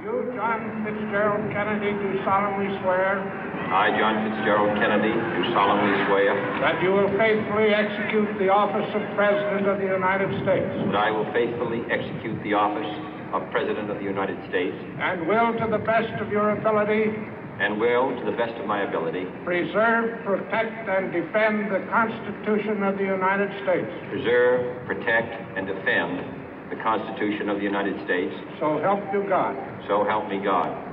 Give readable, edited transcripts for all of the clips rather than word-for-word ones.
You, John Fitzgerald Kennedy, do solemnly swear. I, John Fitzgerald Kennedy, do solemnly swear. That you will faithfully execute the office of President of the United States. That I will faithfully execute the office of President of the United States. And will, to the best of your ability. And will, to the best of my ability. Preserve, protect, and defend the Constitution of the United States. Preserve, protect, and defend the Constitution of the United States. So help you God. So help me God.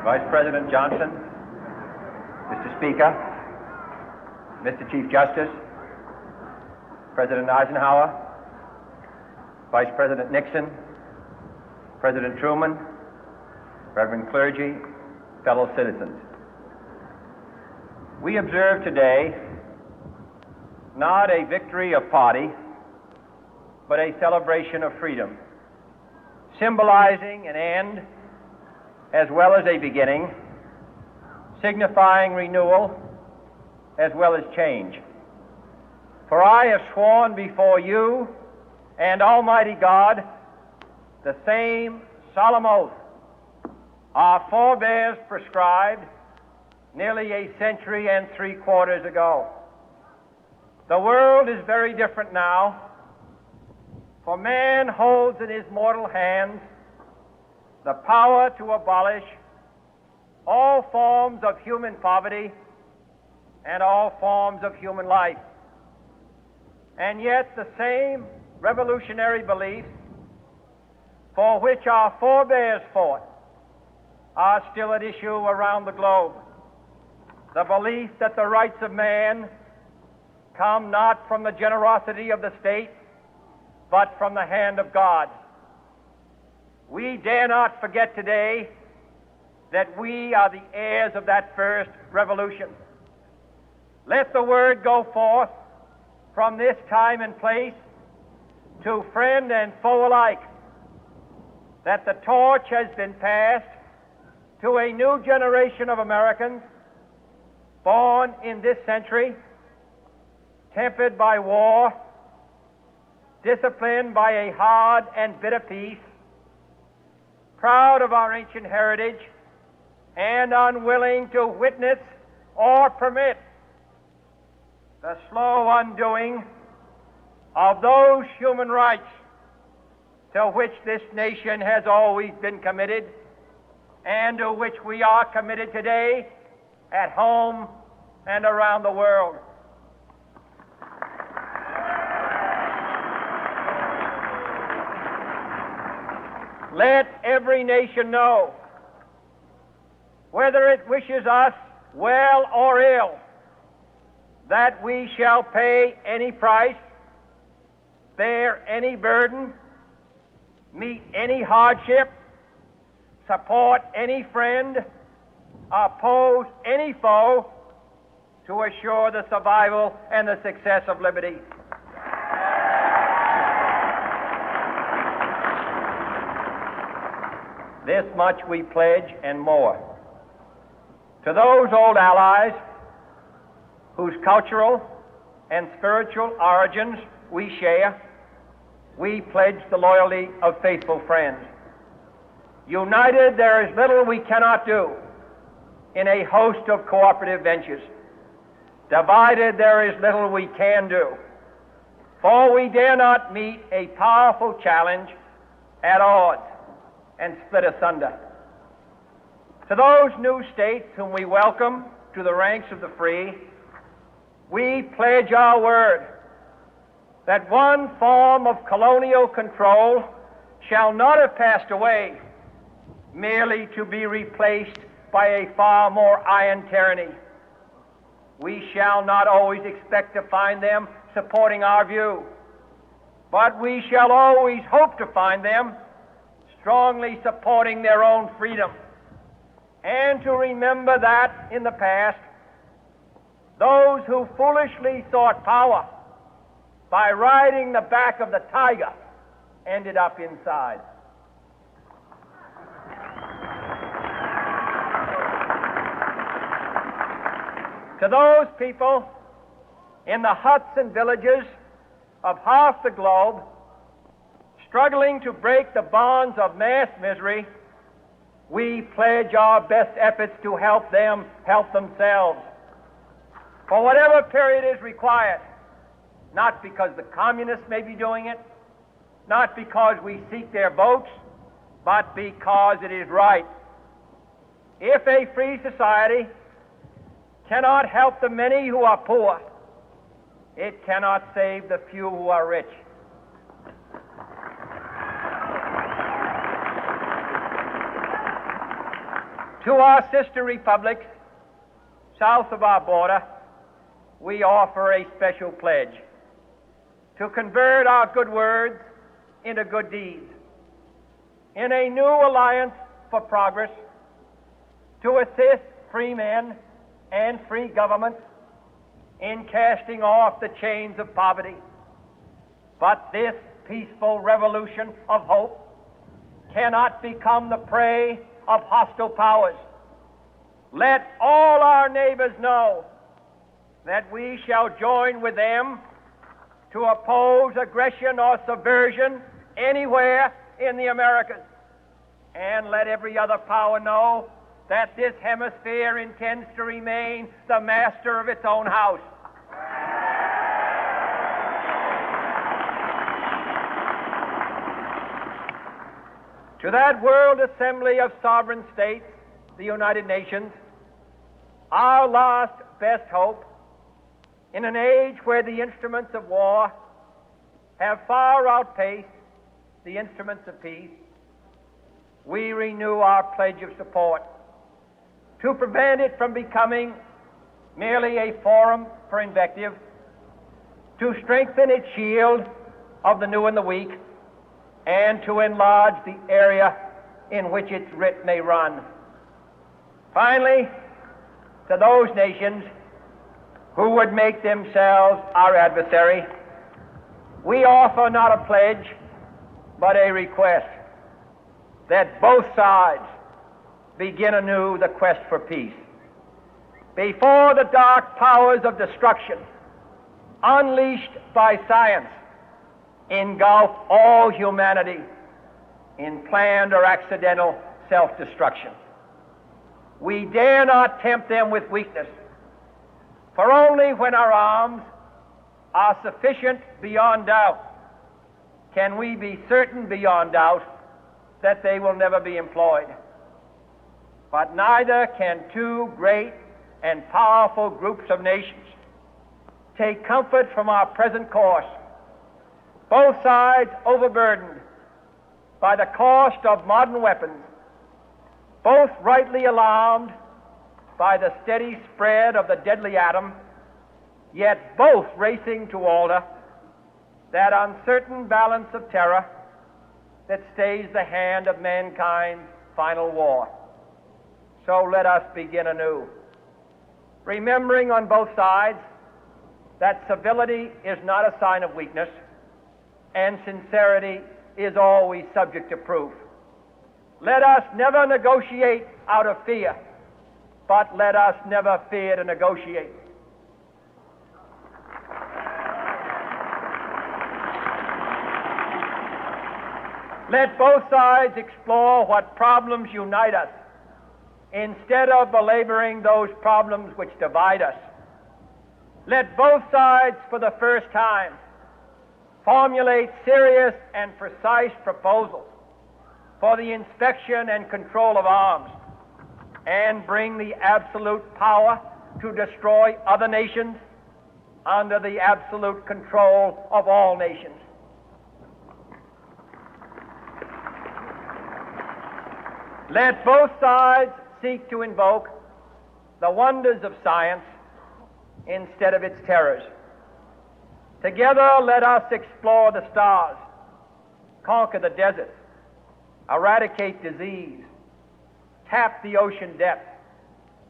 Vice President Johnson, Mr. Speaker, Mr. Chief Justice, President Eisenhower, Vice President Nixon, President Truman, Reverend clergy, fellow citizens. We observe today not a victory of party, but a celebration of freedom, symbolizing an end as well as a beginning, signifying renewal as well as change. For I have sworn before you and Almighty God the same solemn oath our forebears prescribed nearly a century and 3/4 ago. The world is very different now, for man holds in his mortal hands the power to abolish all forms of human poverty and all forms of human life. And yet the same revolutionary beliefs for which our forebears fought are still at issue around the globe. The belief that the rights of man come not from the generosity of the state, but from the hand of God. We dare not forget today that we are the heirs of that first revolution. Let the word go forth from this time and place to friend and foe alike that the torch has been passed to a new generation of Americans born in this century, tempered by war, disciplined by a hard and bitter peace, proud of our ancient heritage, and unwilling to witness or permit the slow undoing of those human rights to which this nation has always been committed and to which we are committed today at home and around the world. Let every nation know, whether it wishes us well or ill, that we shall pay any price, bear any burden, meet any hardship, support any friend, oppose any foe to assure the survival and the success of liberty. This much we pledge and more. To those old allies whose cultural and spiritual origins we share, we pledge the loyalty of faithful friends. United, there is little we cannot do in a host of cooperative ventures. Divided, there is little we can do, for we dare not meet a powerful challenge at odds and split asunder. To those new states whom we welcome to the ranks of the free, we pledge our word that one form of colonial control shall not have passed away, merely to be replaced by a far more iron tyranny. We shall not always expect to find them supporting our view, but we shall always hope to find them strongly supporting their own freedom, and to remember that in the past, those who foolishly sought power by riding the back of the tiger ended up inside. To those people in the huts and villages of half the globe struggling to break the bonds of mass misery, we pledge our best efforts to help them help themselves for whatever period is required, not because the communists may be doing it, not because we seek their votes, but because it is right. If a free society cannot help the many who are poor, it cannot save the few who are rich. To our sister republics south of our border, we offer a special pledge to convert our good words into good deeds, in a new alliance for progress, to assist free men and free governments in casting off the chains of poverty. But this peaceful revolution of hope cannot become the prey of hostile powers. Let all our neighbors know that we shall join with them to oppose aggression or subversion anywhere in the Americas. And let every other power know that this hemisphere intends to remain the master of its own house. To that World Assembly of Sovereign States, the United Nations, our last best hope, in an age where the instruments of war have far outpaced the instruments of peace, we renew our pledge of support to prevent it from becoming merely a forum for invective, to strengthen its shield of the new and the weak, and to enlarge the area in which its writ may run. Finally, to those nations who would make themselves our adversary, we offer not a pledge, but a request that both sides begin anew the quest for peace. Before the dark powers of destruction, unleashed by science, engulf all humanity in planned or accidental self-destruction, we dare not tempt them with weakness, for only when our arms are sufficient beyond doubt can we be certain beyond doubt that they will never be employed. But neither can two great and powerful groups of nations take comfort from our present course, both sides overburdened by the cost of modern weapons, both rightly alarmed by the steady spread of the deadly atom, yet both racing to alter that uncertain balance of terror that stays the hand of mankind's final war. So let us begin anew, remembering on both sides that civility is not a sign of weakness, and sincerity is always subject to proof. Let us never negotiate out of fear, but let us never fear to negotiate. Let both sides explore what problems unite us, instead of belaboring those problems which divide us. Let both sides, for the first time, formulate serious and precise proposals for the inspection and control of arms, and bring the absolute power to destroy other nations under the absolute control of all nations. Let both sides seek to invoke the wonders of science instead of its terrors. Together, let us explore the stars, conquer the deserts, eradicate disease, tap the ocean depth,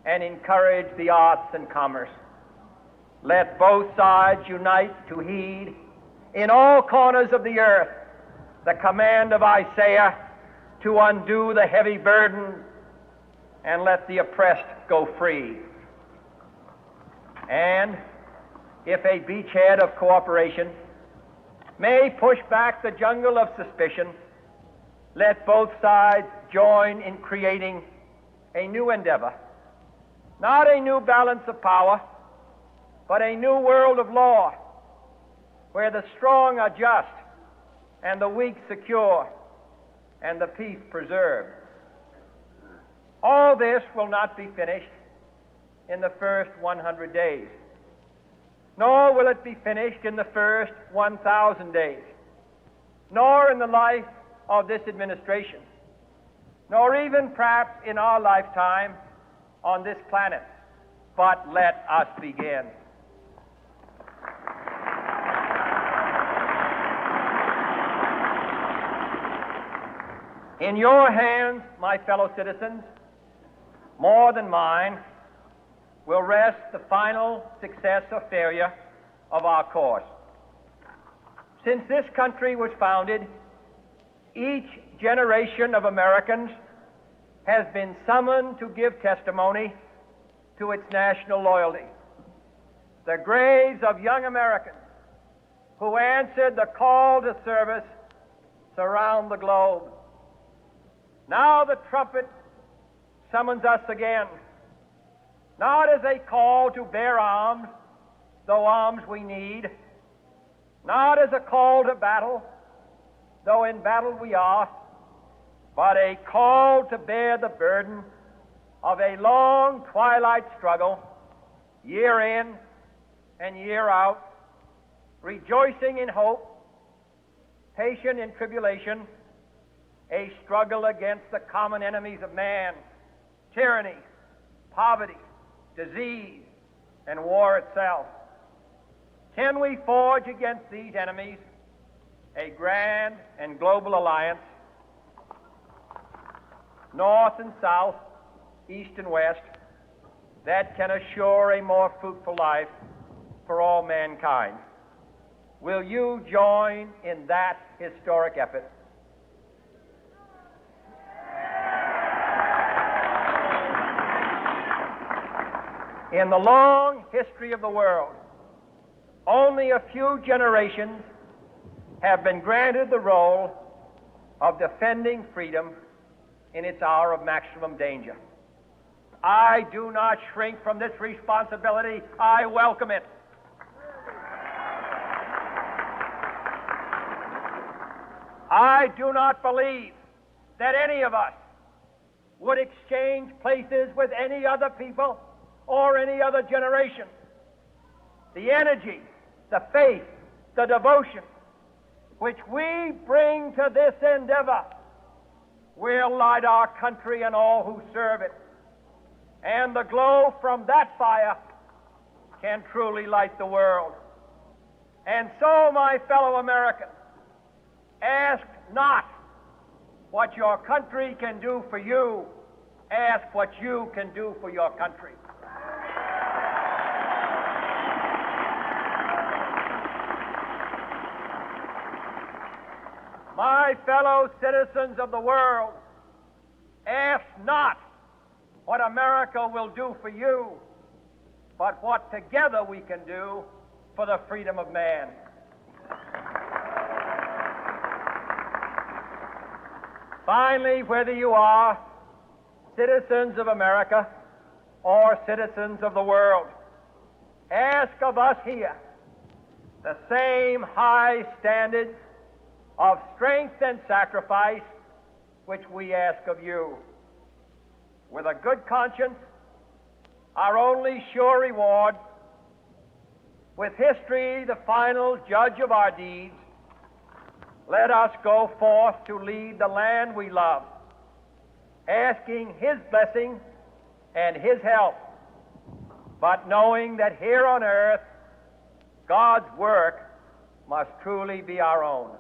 and encourage the arts and commerce. Let both sides unite to heed in all corners of the earth the command of Isaiah to undo the heavy burden and let the oppressed go free. And if a beachhead of cooperation may push back the jungle of suspicion, let both sides join in creating a new endeavor, not a new balance of power, but a new world of law, where the strong are just and the weak secure and the peace preserved. All this will not be finished in the first 100 days, nor will it be finished in the first 1,000 days, nor in the life of this administration, nor even perhaps in our lifetime on this planet. But let us begin. In your hands, my fellow citizens, more than mine, will rest the final success or failure of our course. Since this country was founded, each generation of Americans has been summoned to give testimony to its national loyalty. The graves of young Americans who answered the call to service surround the globe. Now the trumpet summons us again, not as a call to bear arms, though arms we need, not as a call to battle, though in battle we are, but a call to bear the burden of a long twilight struggle, year in and year out, rejoicing in hope, patient in tribulation, a struggle against the common enemies of man, tyranny, poverty, disease, and war itself. Can we forge against these enemies a grand and global alliance, north and south, east and west, that can assure a more fruitful life for all mankind? Will you join in that historic effort? In the long history of the world, only a few generations have been granted the role of defending freedom in its hour of maximum danger. I do not shrink from this responsibility. I welcome it. I do not believe that any of us would exchange places with any other people or any other generation. The energy, the faith, the devotion which we bring to this endeavor will light our country and all who serve it. And the glow from that fire can truly light the world. And so, my fellow Americans, ask not what your country can do for you. Ask what you can do for your country. My fellow citizens of the world, ask not what America will do for you, but what together we can do for the freedom of man. Finally, whether you are citizens of America or citizens of the world, ask of us here the same high standards of strength and sacrifice which we ask of you. With a good conscience, our only sure reward, with history the final judge of our deeds, let us go forth to lead the land we love, asking His blessing and His help, but knowing that here on earth, God's work must truly be our own.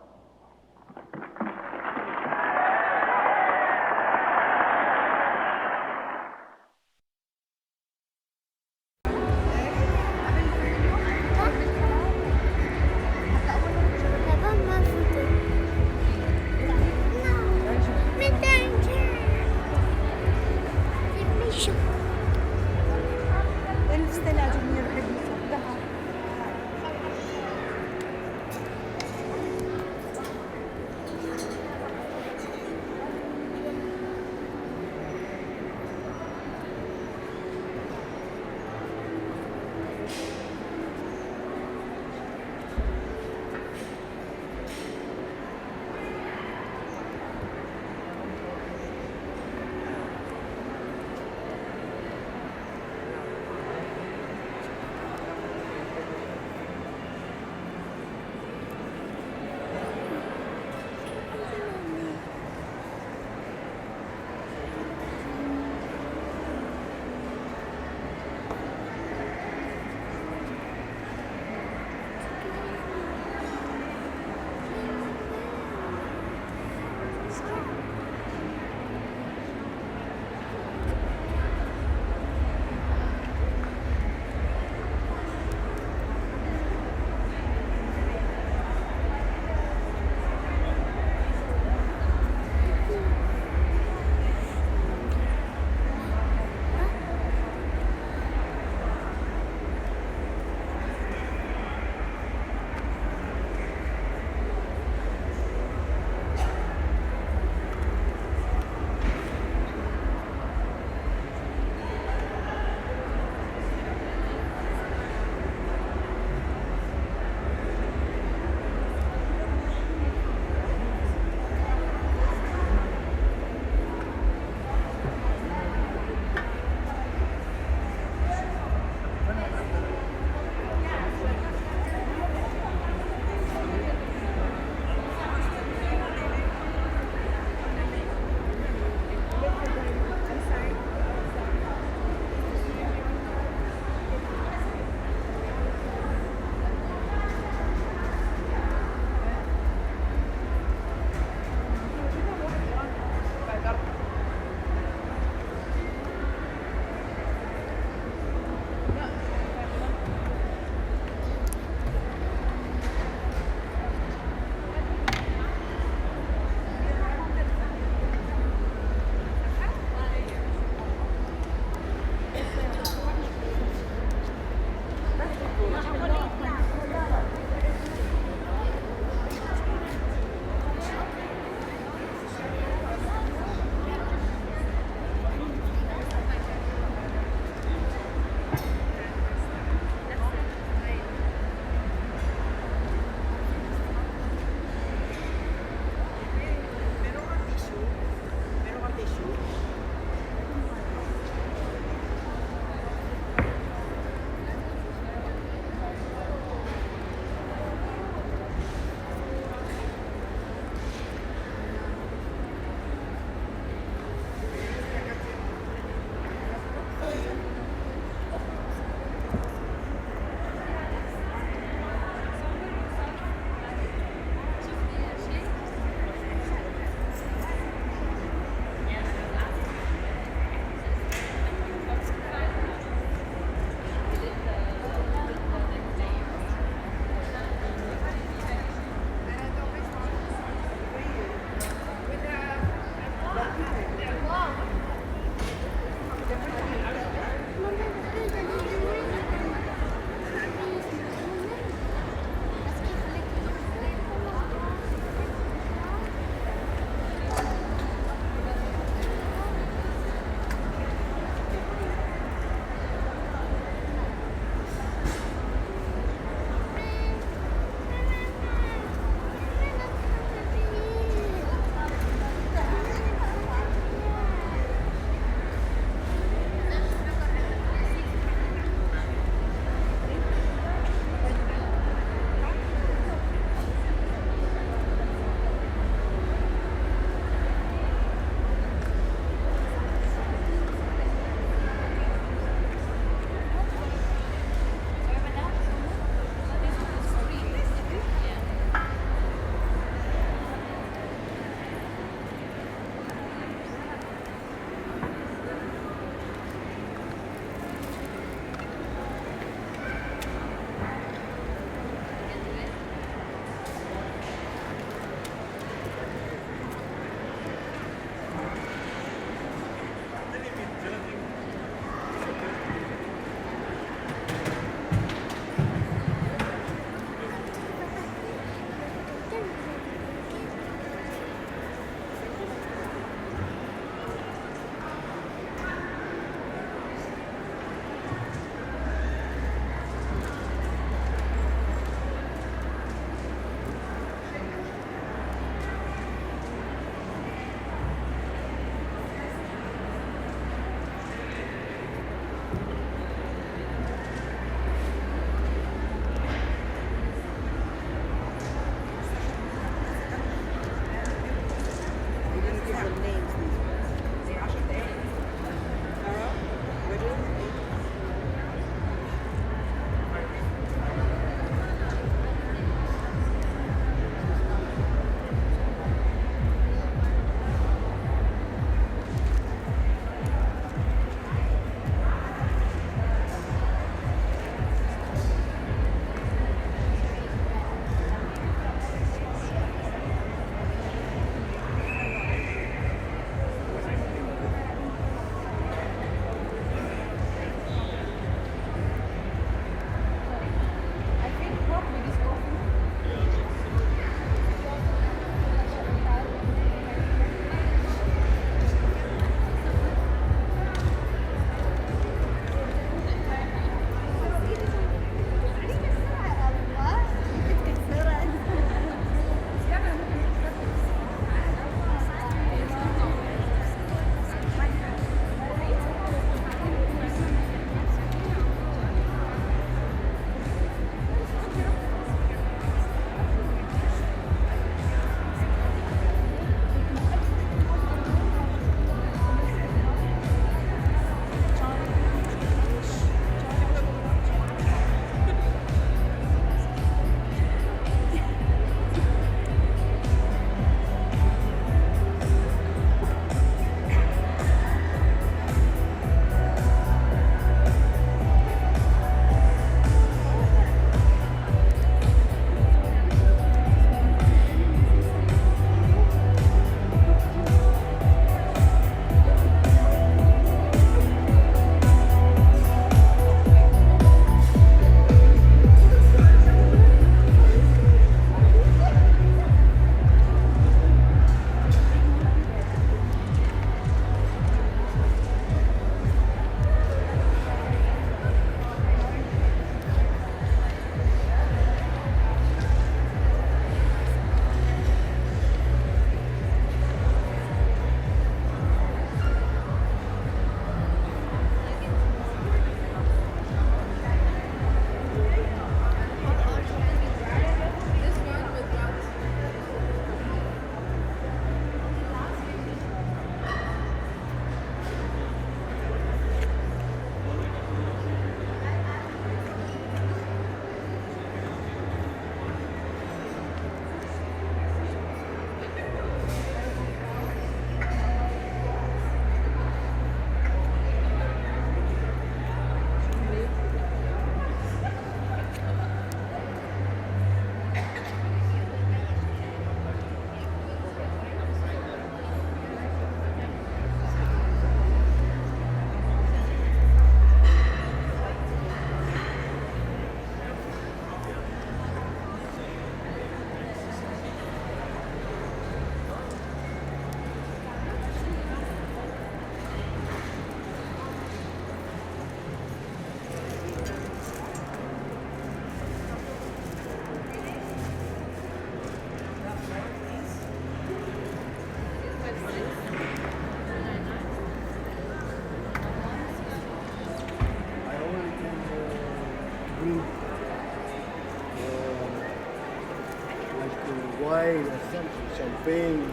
wine or something, champagne.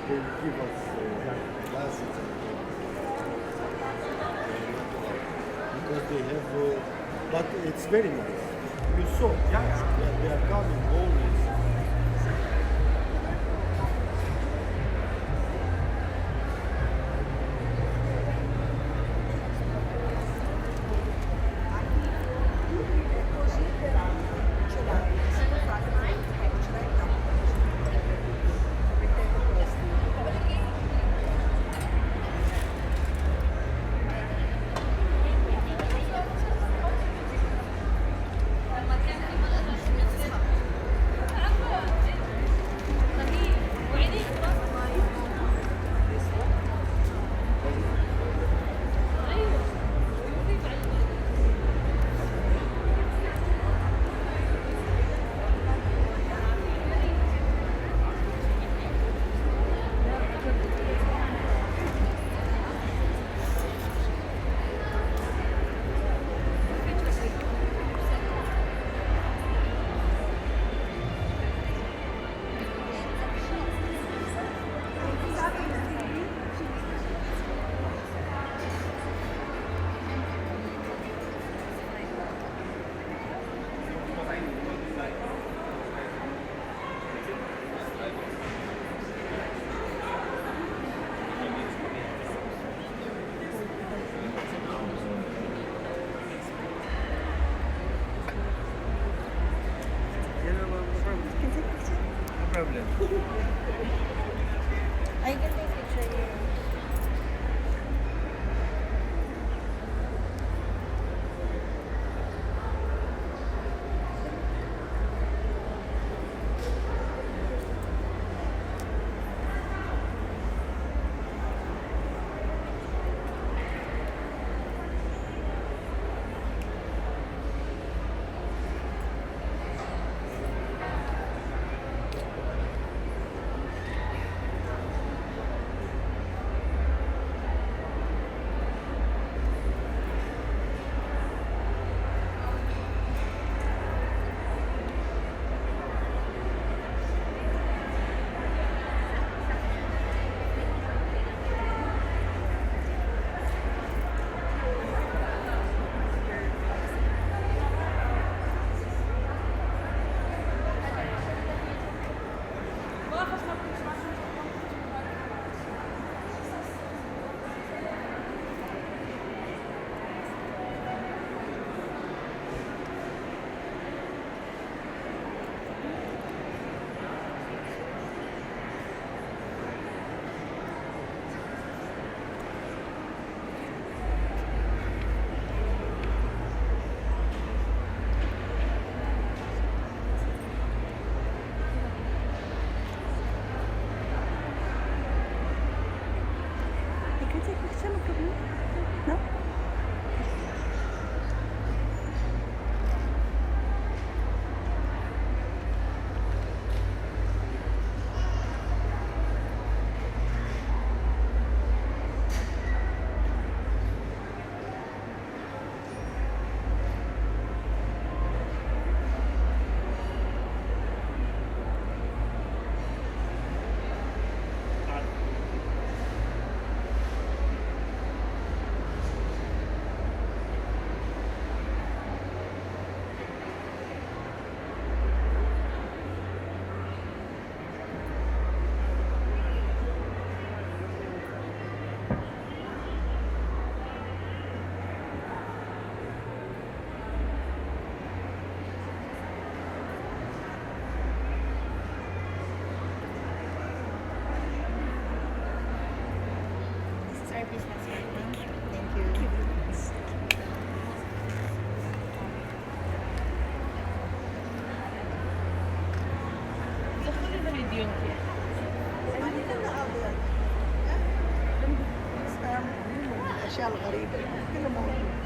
They give us glasses. Because they have, but it's very nice. You saw, they are coming always. Problem. I can take picture here. الاشياء الغريبه كله موجود.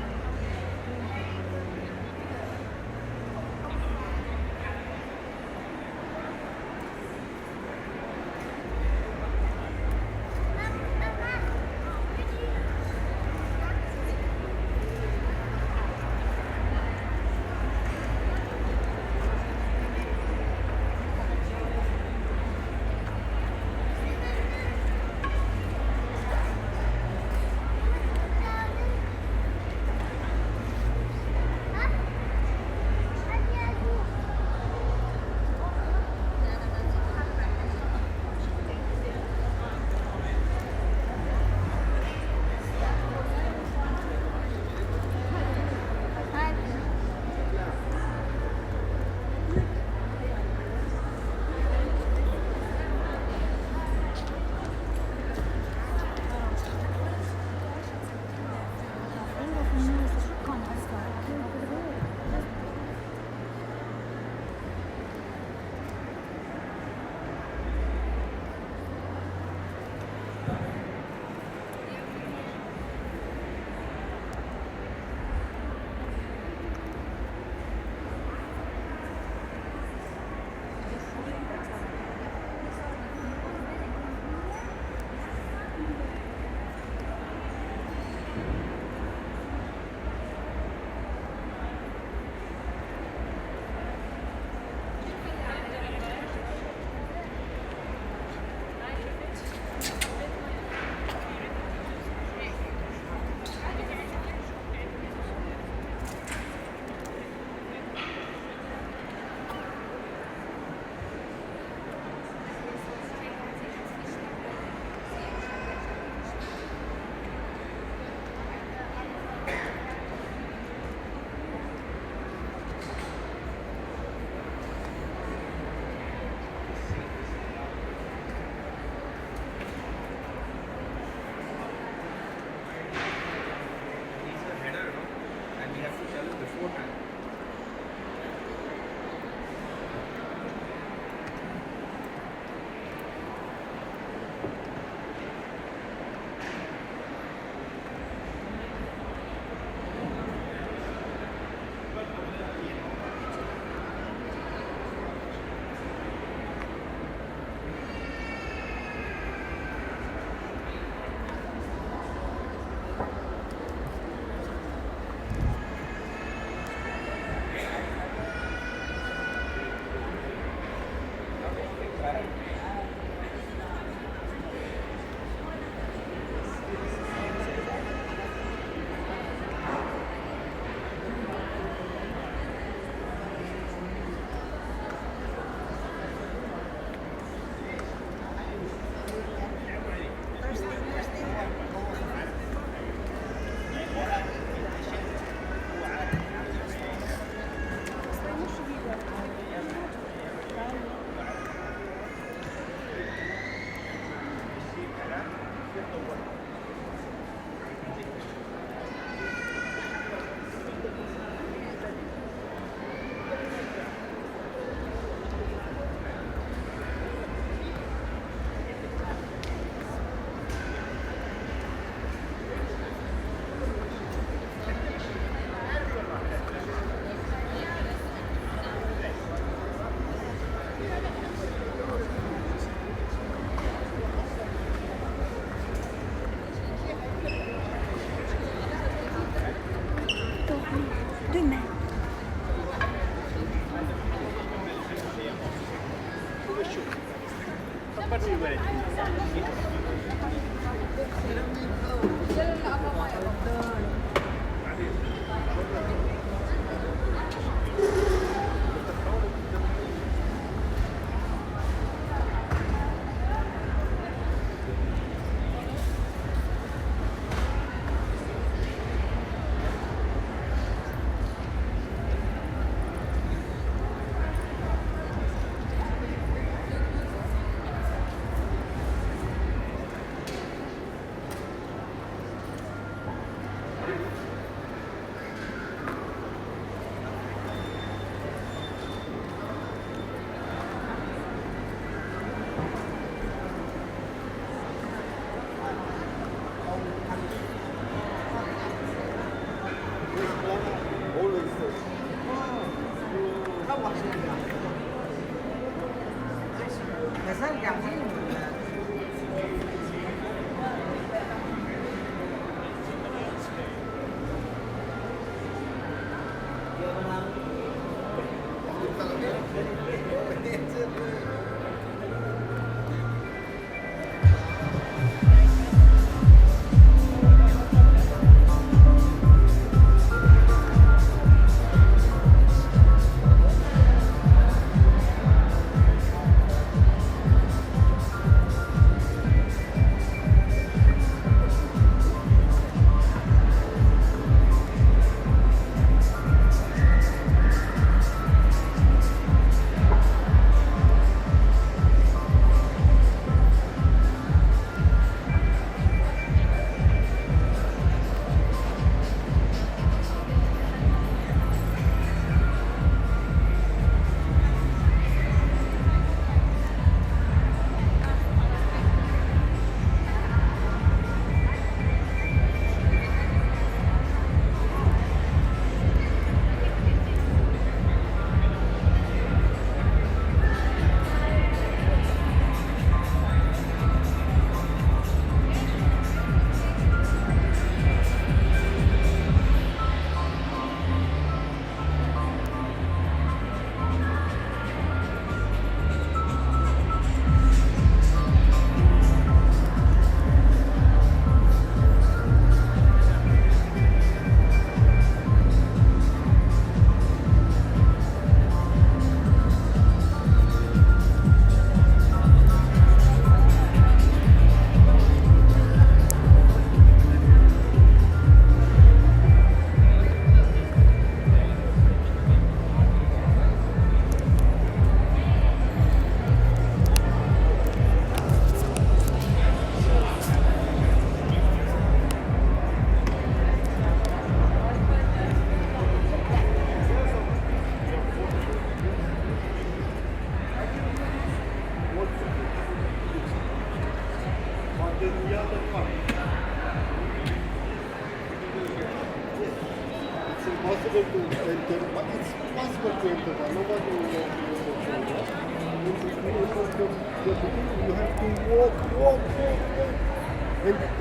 زال قاعدين Possible to enter, but it's possible to enter. Nobody will walk you have to walk. And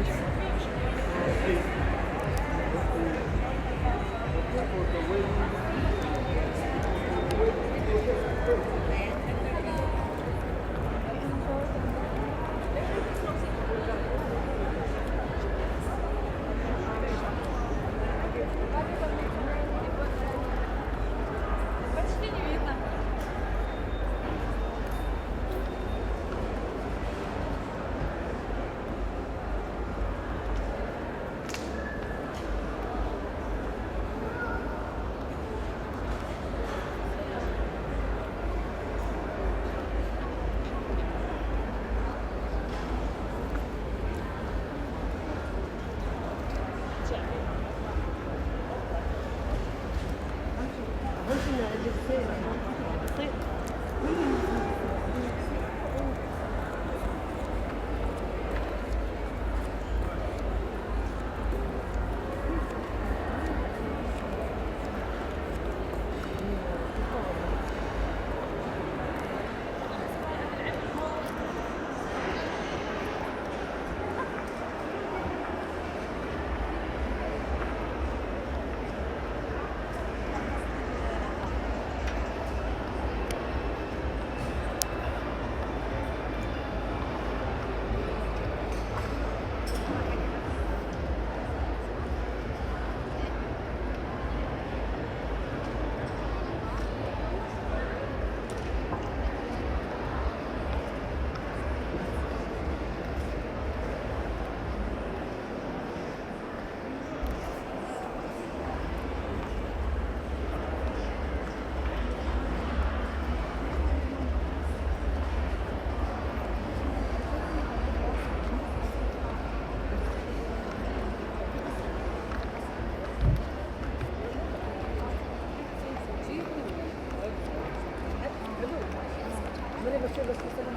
بس